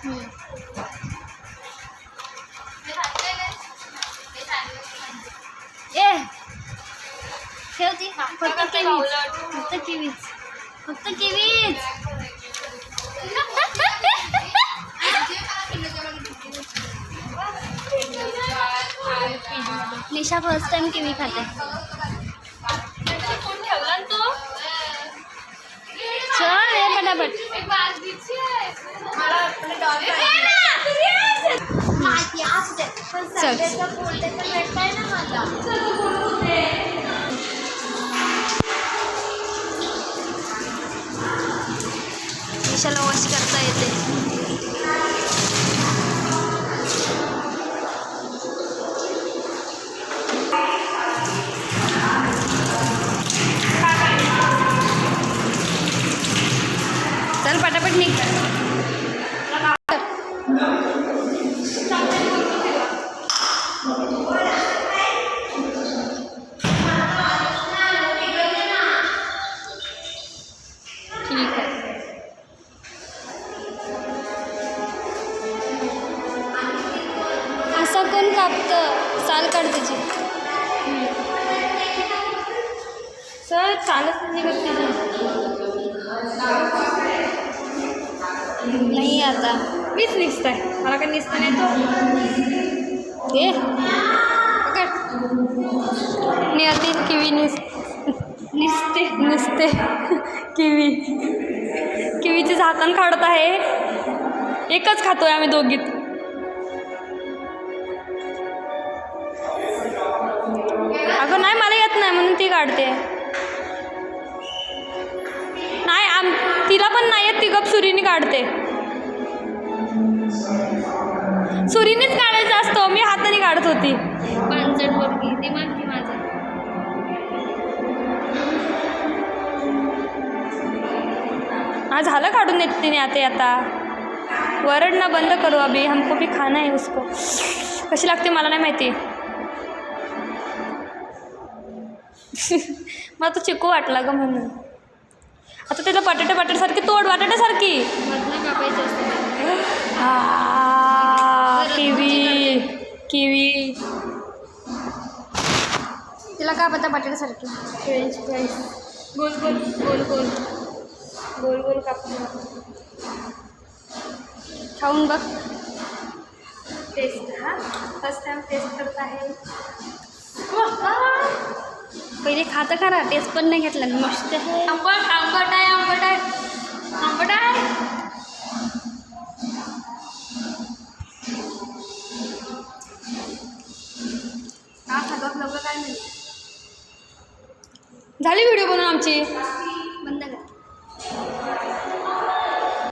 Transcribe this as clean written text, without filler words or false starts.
ए ठेवती फक्त किवीच फक्त किवीच निशा first time kiwi खाते. चल ये फटाफट. निशाला वॉश करता येते. चल पटापट निघ. ठीक आहे. असं कोण कापतं? चाल काढ त्याची. सर चालच निघत नाही आता. मीच निघत आहे. मला काही निघता नाही तो. ए निघते किवी निसते किवीचे झाकण काढत आहे. एकच खातोय आम्ही दोघीत. अगं नाही मला येत नाही म्हणून ती काढते. नाही तिला पण नाही येत. ती गप सुरीने काढते. सुरीनेच काढायचं असतो. मी हाताने काढत होती. पांचट बघी दिमाग की माझा. हाँ झालं काढून देते तिने आता. वरडना बंद करो अभी. हमको भी खाना है उसको. कशी लागते मला नाही माहिती. मला तो चिकू वाटला ग म्हणून. आता त्याला बटाट्यासारखी तोड. बटाट्यासारखी किवी तिला का पता बटाट्यासारखी. फ्रेंच फ्राईज गोल कापून खाऊन बघ. टेस्ट. हा फर्स्ट टाइम टेस्ट करत आहे. पहिले खातं करा. टेस्ट पण नाही घेतला. मस्त आहे. आंबट आहे. का खातात लोक काय नाही. झाली व्हिडिओ बनवून आमची.